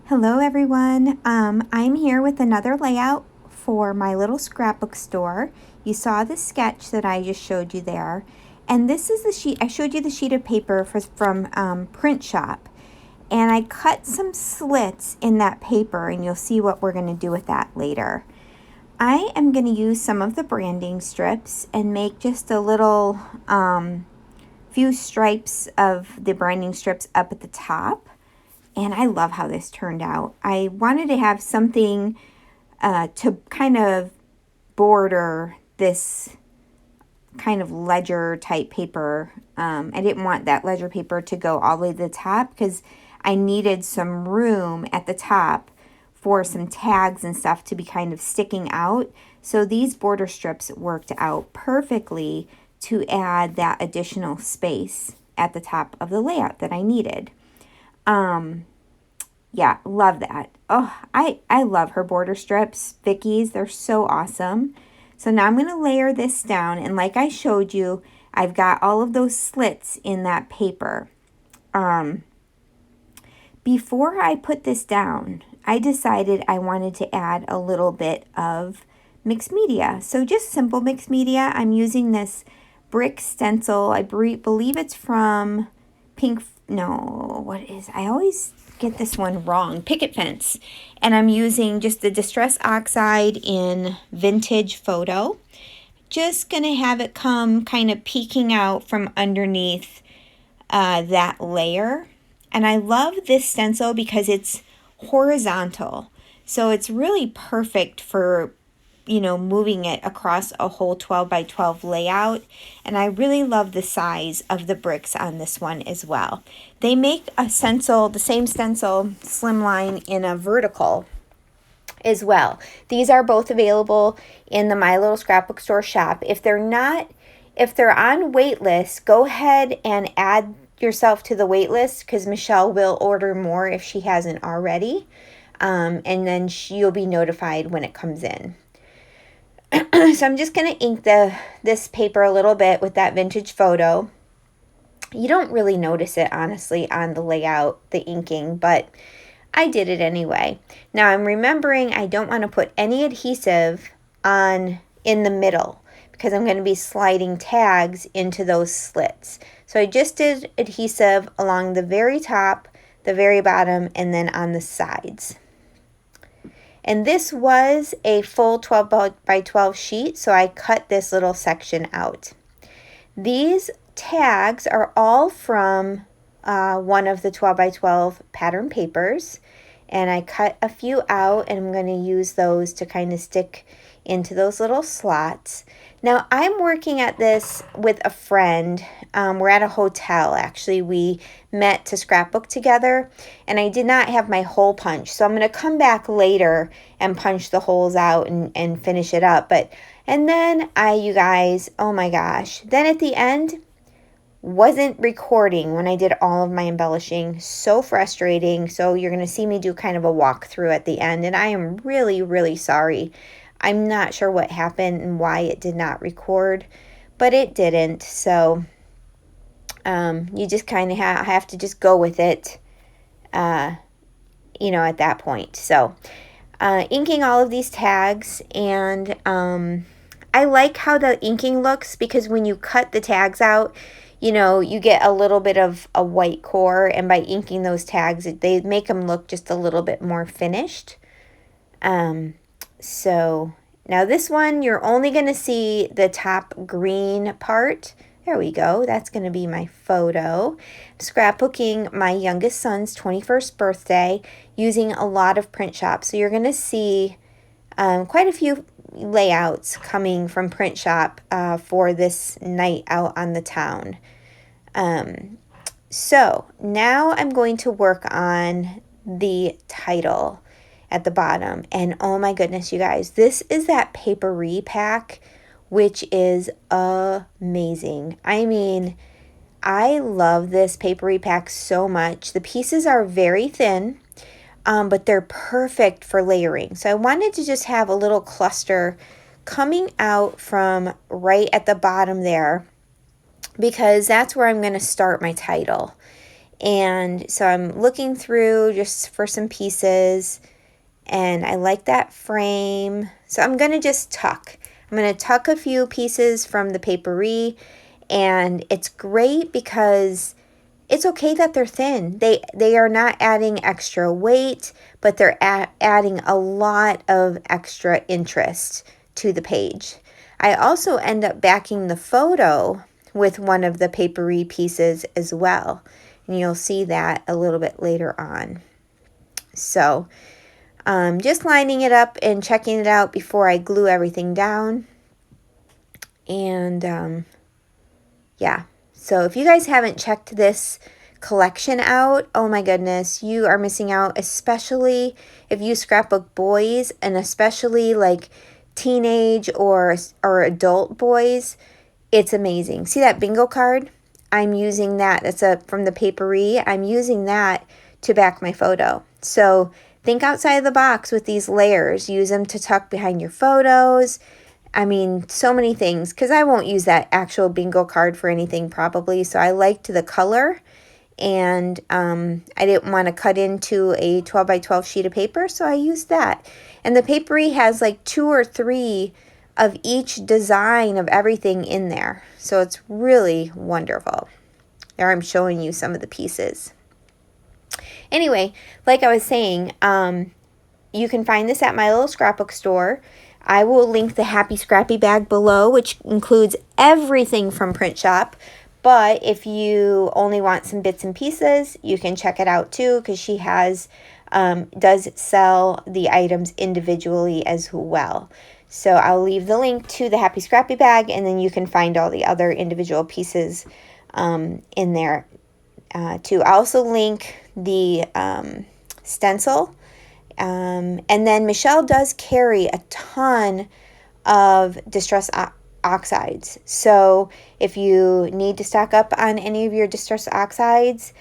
Hello everyone. I'm here with another layout for my little scrapbook store. You saw the sketch that I just showed you there. And this is the sheet, I showed you the sheet of paper from Print Shop. And I cut some slits in that paper and you'll see what we're going to do with that later. I am going to use some of the branding strips and make just a little few stripes of the branding strips up at the top. And I love how this turned out. I wanted to have something to kind of border this kind of ledger type paper. I didn't want that ledger paper to go all the way to the top because I needed some room at the top for some tags and stuff to be kind of sticking out. So these border strips worked out perfectly to add that additional space at the top of the layout that I needed. Yeah, love that. Oh, I love her border strips, Vicky's. They're so awesome. So now I'm going to layer this down. And like I showed you, I've got all of those slits in that paper. Before I put this down, I decided I wanted to add a little bit of mixed media. So just simple mixed media. I'm using this brick stencil. I believe it's from I always get this one wrong. Picket Fence. And I'm using just the Distress Oxide in Vintage Photo. Just going to have it come kind of peeking out from underneath that layer. And I love this stencil because it's horizontal. So it's really perfect for, moving it across a whole 12 by 12 layout. And I really love the size of the bricks on this one as well. They make a stencil, the same stencil slimline in a vertical as well. These are both available in the My Little Scrapbook Store shop. If they're on wait list, go ahead and add yourself to the wait list because Michelle will order more if she hasn't already. And then you'll be notified when it comes in. So I'm just going to ink this paper a little bit with that Vintage Photo. You don't really notice it, honestly, on the layout, the inking, but I did it anyway. Now I'm remembering I don't want to put any adhesive in the middle because I'm going to be sliding tags into those slits. So I just did adhesive along the very top, the very bottom, and then on the sides. And this was a full 12 by 12 sheet, so I cut this little section out. These tags are all from one of the 12 by 12 pattern papers, and I cut a few out, and I'm going to use those to kind of stick into those little slots. Now, I'm working at this with a friend. We're at a hotel, actually. We met to scrapbook together, and I did not have my hole punch. So I'm going to come back later and punch the holes out and finish it up. And then you guys, oh my gosh. Then at the end, wasn't recording when I did all of my embellishing. So frustrating. So you're going to see me do kind of a walkthrough at the end, and I am really, really sorry. I'm not sure what happened and why it did not record, but it didn't. So you just kind of have to just go with it, at that point. So inking all of these tags, and I like how the inking looks because when you cut the tags out, you get a little bit of a white core, and by inking those tags, they make them look just a little bit more finished. So now this one, you're only going to see the top green part. There we go. That's going to be my photo. Scrapbooking my youngest son's 21st birthday using a lot of Print Shop. So you're going to see quite a few layouts coming from Print Shop for this night out on the town. So now I'm going to work on the title at the bottom. And oh my goodness, you guys, this is that paper repack, which is amazing. I mean, I love this paper repack so much. The pieces are very thin, but they're perfect for layering. So I wanted to just have a little cluster coming out from right at the bottom there because that's where I'm going to start my title. And so I'm looking through just for some pieces, and I like that frame. So I'm going to just tuck. I'm going to tuck a few pieces from the papery, and it's great because it's okay that they're thin. They are not adding extra weight, but they're adding a lot of extra interest to the page. I also end up backing the photo with one of the papery pieces as well. And you'll see that a little bit later on. So just lining it up and checking it out before I glue everything down. And yeah, so if you guys haven't checked this collection out, oh my goodness, you are missing out, especially if you scrapbook boys, and especially like teenage or adult boys. It's amazing. See that bingo card? I'm using that. That's from the papery. I'm using that to back my photo. So think outside of the box with these layers. Use them to tuck behind your photos. I mean, so many things, because I won't use that actual bingo card for anything probably. So I liked the color, and I didn't want to cut into a 12 by 12 sheet of paper, so I used that. And the papery has like 2 or 3 of each design of everything in there. So it's really wonderful. There I'm showing you some of the pieces. Anyway, like I was saying, you can find this at my little scrapbook store. I will link the Happy Scrappy bag below, which includes everything from Print Shop. But if you only want some bits and pieces, you can check it out too, because she does sell the items individually as well. So I'll leave the link to the Happy Scrappy bag, and then you can find all the other individual pieces in there too. I'll also link the stencil. And then Michelle does carry a ton of Distress Oxides. So if you need to stock up on any of your Distress Oxides,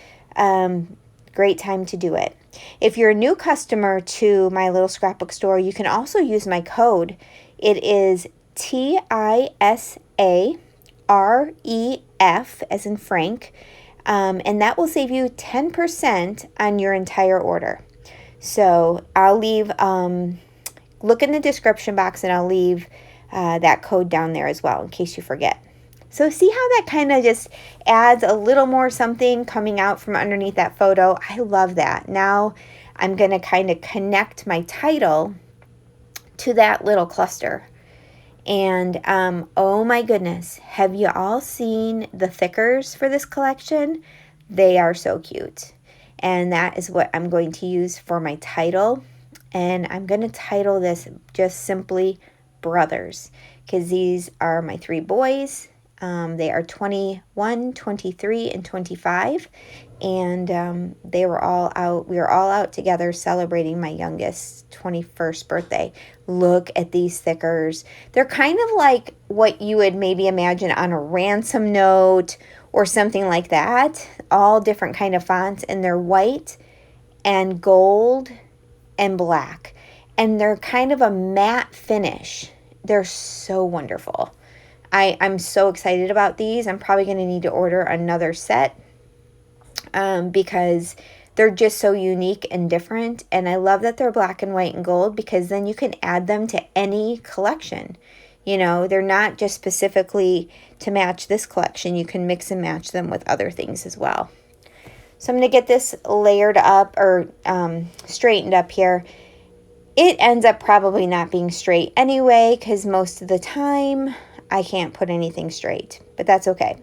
great time to do it. If you're a new customer to my little scrapbook store, you can also use my code. It is TISAREF as in Frank, and that will save you 10% on your entire order. So I'll leave, look in the description box, and I'll leave that code down there as well in case you forget. So see how that kind of just adds a little more something coming out from underneath that photo? I love that. Now I'm going to kind of connect my title to that little cluster. And oh my goodness, have you all seen the thickers for this collection? They are so cute. And that is what I'm going to use for my title. And I'm going to title this just simply Brothers, because these are my 3 boys. They are 21, 23, and 25. And they were all out. We were all out together celebrating my youngest 21st birthday. Look at these stickers. They're kind of like what you would maybe imagine on a ransom note or something like that. All different kind of fonts, and they're white and gold and black. And they're kind of a matte finish. They're so wonderful. I'm so excited about these. I'm probably going to need to order another set because they're just so unique and different. And I love that they're black and white and gold, because then you can add them to any collection. You know, they're not just specifically to match this collection. You can mix and match them with other things as well. So I'm going to get this layered up or straightened up here. It ends up probably not being straight anyway, because most of the time I can't put anything straight, but that's okay.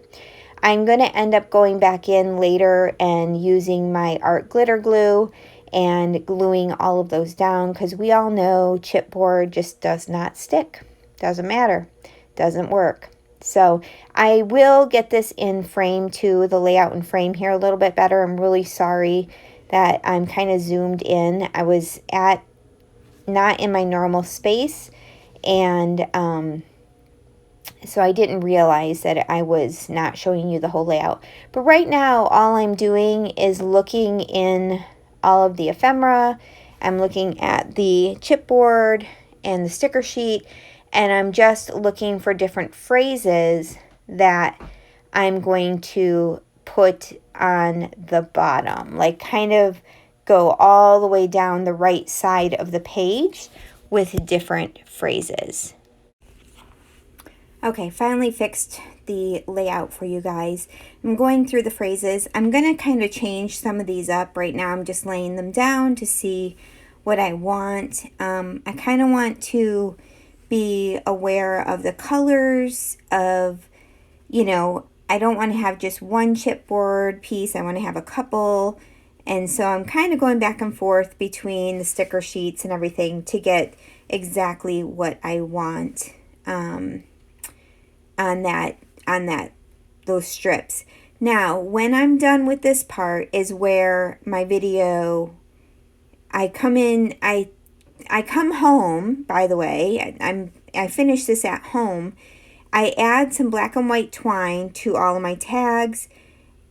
I'm going to end up going back in later and using my art glitter glue and gluing all of those down, because we all know chipboard just does not stick. Doesn't matter. Doesn't work. So I will get this in frame too, the layout and frame here a little bit better. I'm really sorry that I'm kind of zoomed in. I was not in my normal space, and so I didn't realize that I was not showing you the whole layout. But right now, all I'm doing is looking in all of the ephemera. I'm looking at the chipboard and the sticker sheet, and I'm just looking for different phrases that I'm going to put on the bottom, like kind of go all the way down the right side of the page with different phrases. Okay, finally fixed the layout for you guys. I'm going through the phrases. I'm going to kind of change some of these up. Right now I'm just laying them down to see what I want. I kind of want to be aware of the colors of, you know, I don't want to have just one chipboard piece. I want to have a couple. And so I'm kind of going back and forth between the sticker sheets and everything to get exactly what I want on those strips. Now, when I'm done with this part is where my video, I come home, by the way, I finish this at home. I add some black and white twine to all of my tags,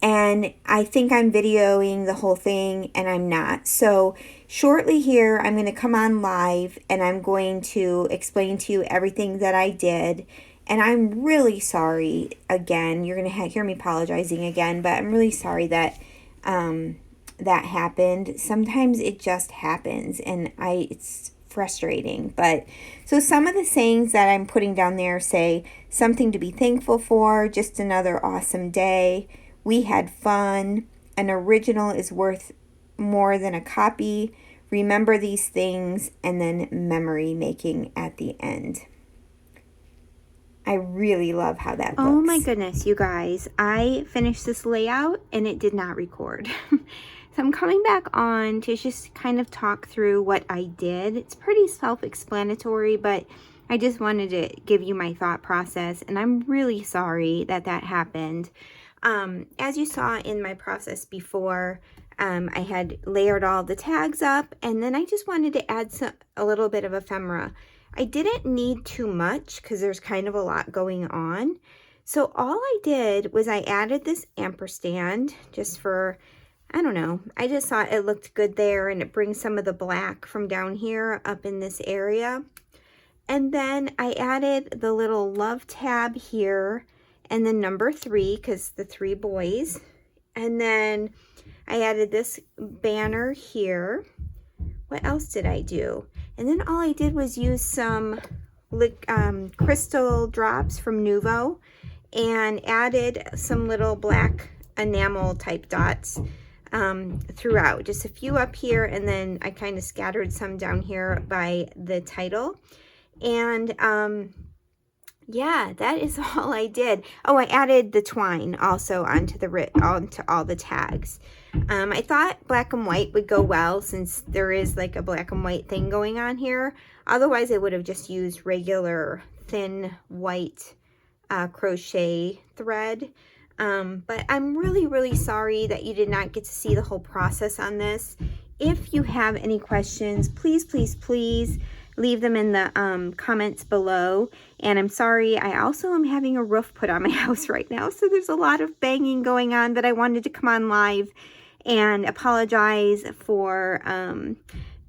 and I think I'm videoing the whole thing, and I'm not. So shortly here, I'm going to come on live, and I'm going to explain to you everything that I did. And I'm really sorry again. You're going to hear me apologizing again, but I'm really sorry that that happened. Sometimes it just happens, and it's frustrating. But so some of the sayings that I'm putting down there say something to be thankful for, just another awesome day, we had fun, an original is worth more than a copy, remember these things, and then memory making at the end. I really love how that looks. Oh my goodness, you guys. I finished this layout and it did not record. So I'm coming back on to just kind of talk through what I did. It's pretty self-explanatory, but I just wanted to give you my thought process, and I'm really sorry that that happened. As you saw in my process before, I had layered all the tags up, and then I just wanted to add a little bit of ephemera. I didn't need too much because there's kind of a lot going on. So all I did was I added this ampersand just for, I don't know, I just thought it looked good there, and it brings some of the black from down here up in this area. And then I added the little love tab here and then number 3 because the 3 boys. And then I added this banner here. What else did I do? And then all I did was use some crystal drops from Nuvo and added some little black enamel type dots throughout. Just a few up here, and then I kind of scattered some down here by the title. And yeah, that is all I did. Oh, I added the twine also onto all the tags. I thought black and white would go well since there is like a black and white thing going on here. Otherwise, I would have just used regular thin white crochet thread. But I'm really, really sorry that you did not get to see the whole process on this. If you have any questions, please, please, please leave them in the comments below. And I'm sorry, I also am having a roof put on my house right now, so there's a lot of banging going on, but I wanted to come on live and apologize for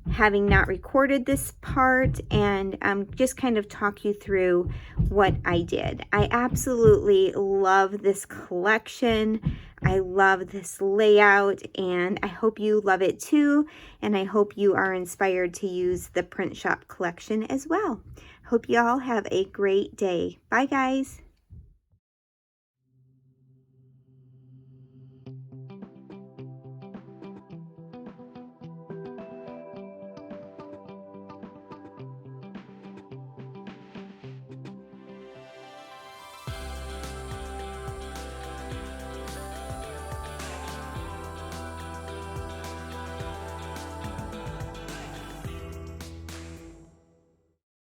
having not recorded this part, and just kind of talk you through what I did. I absolutely love this collection. I love this layout, and I hope you love it too, and I hope you are inspired to use the print shop collection as well. Hope you all have a great day. Bye guys.